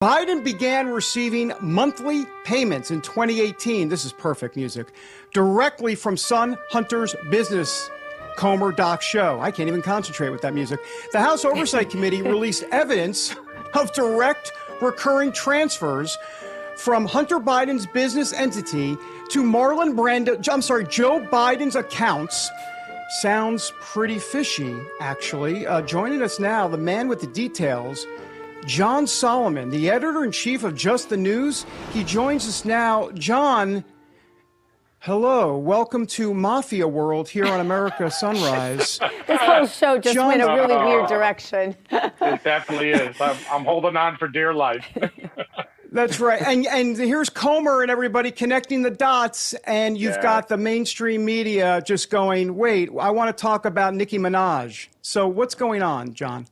Biden began receiving monthly payments in 2018. This is perfect music. Directly from son Hunter's business. Comer Doc Show. I can't even concentrate with that music. The House Oversight Committee released evidence of direct recurring transfers from Hunter Biden's business entity to Joe Biden's accounts. Sounds pretty fishy, actually. Joining us now, the man with the details, John Solomon, the editor-in-chief of Just the News. He joins us now. John, hello. Welcome to Mafia World here on America Sunrise. This whole show just went a really weird direction. It definitely is. I'm holding on for dear life. That's right. And here's Comer and everybody connecting the dots, and you've got the mainstream media just going, wait, I want to talk about Nicki Minaj. So what's going on, John?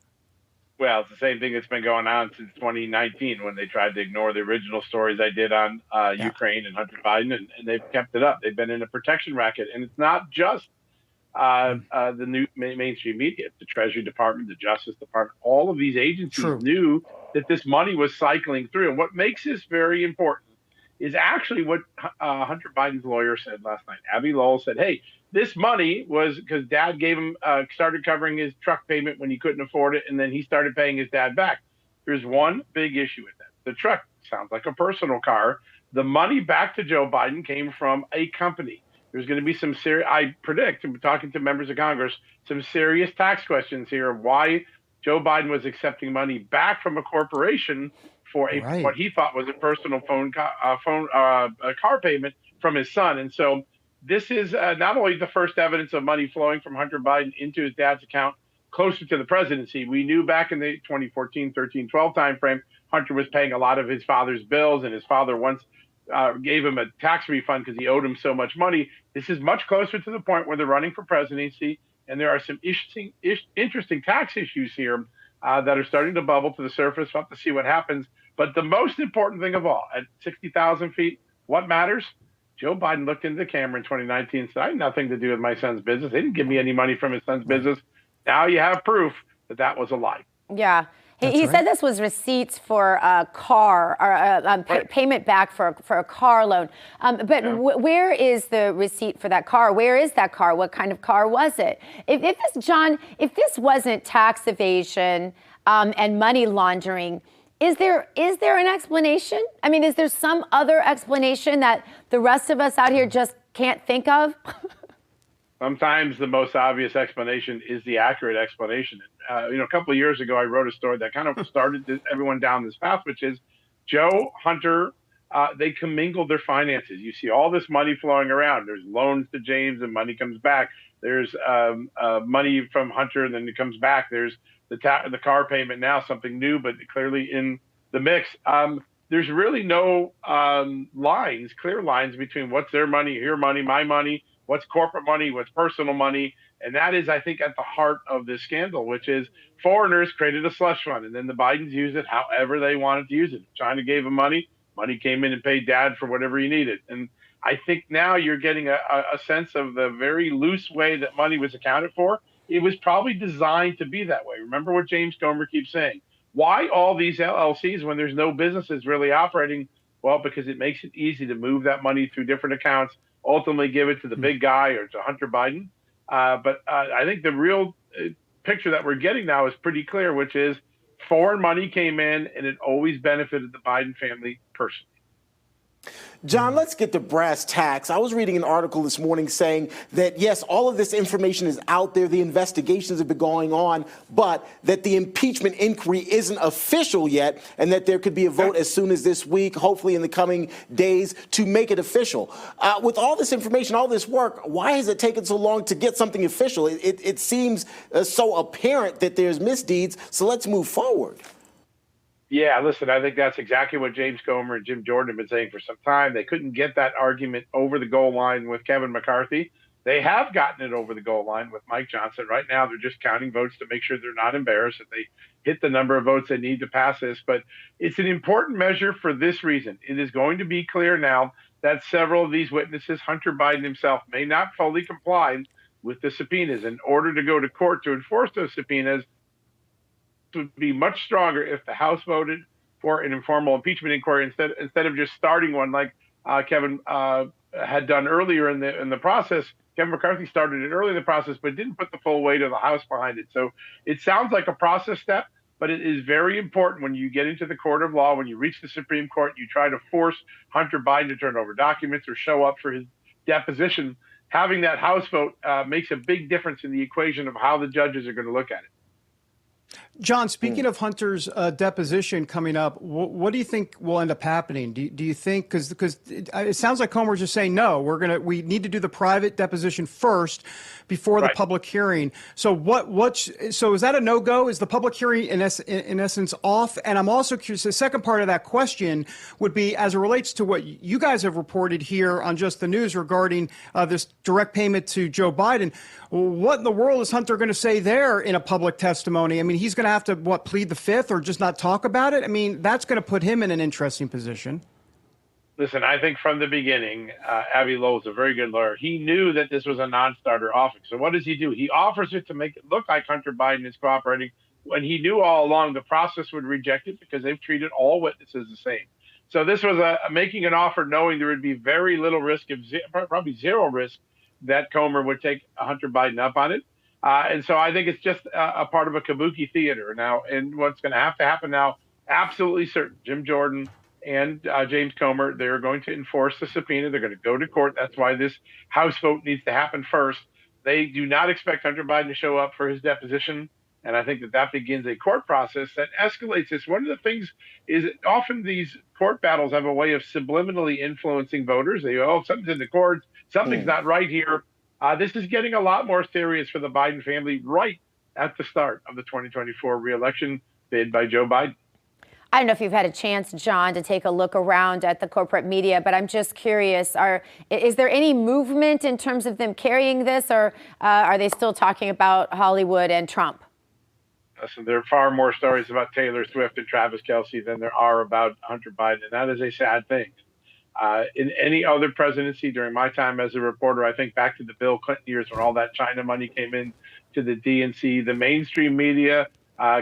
Well, it's the same thing that's been going on since 2019 when they tried to ignore the original stories I did on Ukraine and Hunter Biden, and they've kept it up. They've been in a protection racket. And it's not just the new mainstream media. It's the Treasury Department, the Justice Department. All of these agencies knew that this money was cycling through. And what makes this very important is actually what Hunter Biden's lawyer said last night. Abby Lowell said, hey, this money was because dad gave him, started covering his truck payment when he couldn't afford it, and then he started paying his dad back. There's one big issue with that. The truck sounds like a personal car. The money back to Joe Biden came from a company. There's going to be some serious, I predict, I'm talking to members of Congress, some serious tax questions here of why Joe Biden was accepting money back from a corporation for what he thought was a personal car payment from his son. And so this is not only the first evidence of money flowing from Hunter Biden into his dad's account closer to the presidency. We knew back in the 2014, 13, 12 timeframe, Hunter was paying a lot of his father's bills, and his father once gave him a tax refund because he owed him so much money. This is much closer to the point where they're running for presidency, and there are some interesting tax issues here that are starting to bubble to the surface. We'll have to see what happens. But the most important thing of all, at 60,000 feet, what matters? Joe Biden looked into the camera in 2019 and said, I had nothing to do with my son's business. They didn't give me any money from his son's business. Now you have proof that that was a lie. Yeah. He said this was receipts for a car or payment back for a car loan. Where is the receipt for that car? Where is that car? What kind of car was it? If this wasn't tax evasion and money laundering, is there an explanation? I mean, is there some other explanation that the rest of us out here just can't think of? Sometimes the most obvious explanation is the accurate explanation. A couple of years ago, I wrote a story that kind of started everyone down this path, which is Joe, Hunter, they commingled their finances. You see all this money flowing around. There's loans to James and money comes back. There's money from Hunter and then it comes back. There's the car payment now, something new, but clearly in the mix. There's really no clear lines between what's their money, your money, my money, what's corporate money, what's personal money. And that is, I think, at the heart of this scandal, which is foreigners created a slush fund, and then the Bidens use it however they wanted to use it. China gave them money. Money came in and paid dad for whatever he needed. And I think now you're getting a sense of the very loose way that money was accounted for. It was probably designed to be that way. Remember what James Comer keeps saying. Why all these LLCs when there's no businesses really operating? Well, because it makes it easy to move that money through different accounts, ultimately give it to the big guy or to Hunter Biden. But I think the real picture that we're getting now is pretty clear, which is foreign money came in and it always benefited the Biden family personally. John, let's get to brass tacks. I was reading an article this morning saying that, yes, all of this information is out there. The investigations have been going on, but that the impeachment inquiry isn't official yet and that there could be a vote as soon as this week, hopefully in the coming days, to make it official. With all this information, all this work, why has it taken so long to get something official? It seems so apparent that there's misdeeds, so let's move forward. Yeah, listen, I think that's exactly what James Comer and Jim Jordan have been saying for some time. They couldn't get that argument over the goal line with Kevin McCarthy. They have gotten it over the goal line with Mike Johnson. Right now, they're just counting votes to make sure they're not embarrassed, that they hit the number of votes they need to pass this. But it's an important measure for this reason. It is going to be clear now that several of these witnesses, Hunter Biden himself, may not fully comply with the subpoenas. In order to go to court to enforce those subpoenas, would be much stronger if the House voted for an informal impeachment inquiry instead of just starting one like Kevin had done earlier in the process. Kevin McCarthy started it early in the process, but didn't put the full weight of the House behind it. So it sounds like a process step, but it is very important when you get into the court of law, when you reach the Supreme Court, you try to force Hunter Biden to turn over documents or show up for his deposition. Having that House vote makes a big difference in the equation of how the judges are going to look at it. John, speaking of Hunter's deposition coming up, what do you think will end up happening? Do you think, because it sounds like Comer's just saying, no, we need to do the private deposition first before the public hearing. So so is that a no-go? Is the public hearing in essence off? And I'm also curious, the second part of that question would be, as it relates to what you guys have reported here on Just the News regarding this direct payment to Joe Biden, what in the world is Hunter going to say there in a public testimony? I mean, he's going to have to, plead the fifth or just not talk about it? I mean, that's going to put him in an interesting position. Listen, I think from the beginning, Avi Lowe's a very good lawyer. He knew that this was a non-starter offer. So what does he do? He offers it to make it look like Hunter Biden is cooperating when he knew all along the process would reject it because they've treated all witnesses the same. So this was making an offer knowing there would be very little risk, probably zero risk, that Comer would take Hunter Biden up on it. And so I think it's just a part of a kabuki theater now. And what's going to have to happen now, absolutely certain, Jim Jordan and James Comer, they're going to enforce the subpoena. They're going to go to court. That's why this House vote needs to happen first. They do not expect Hunter Biden to show up for his deposition. And I think that begins a court process that escalates this. One of the things is often these court battles have a way of subliminally influencing voters. They go, oh, something's in the courts. Something's not right here. This is getting a lot more serious for the Biden family right at the start of the 2024 reelection bid by Joe Biden. I don't know if you've had a chance, John, to take a look around at the corporate media, but I'm just curious, is there any movement in terms of them carrying this, or are they still talking about Hollywood and Trump? So there are far more stories about Taylor Swift and Travis Kelce than there are about Hunter Biden, and that is a sad thing. In any other presidency during my time as a reporter, I think back to the Bill Clinton years when all that China money came in to the DNC, the mainstream media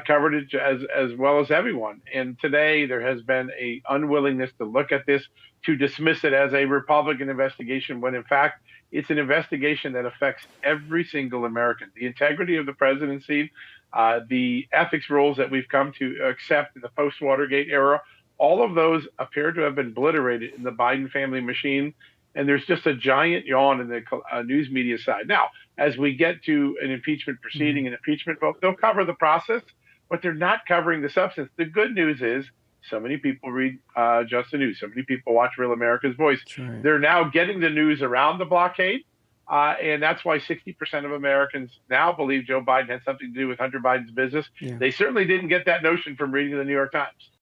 covered it as well as everyone. And today there has been an unwillingness to look at this, to dismiss it as a Republican investigation, when in fact it's an investigation that affects every single American. The integrity of the presidency, the ethics rules that we've come to accept in the post-Watergate era, all of those appear to have been obliterated in the Biden family machine. And there's just a giant yawn in the news media side. Now, as we get to an impeachment proceeding, an impeachment vote, they'll cover the process, but they're not covering the substance. The good news is so many people read Just the News. So many people watch Real America's Voice. Right. They're now getting the news around the blockade. And that's why 60% of Americans now believe Joe Biden had something to do with Hunter Biden's business. Yeah. They certainly didn't get that notion from reading the New York Times.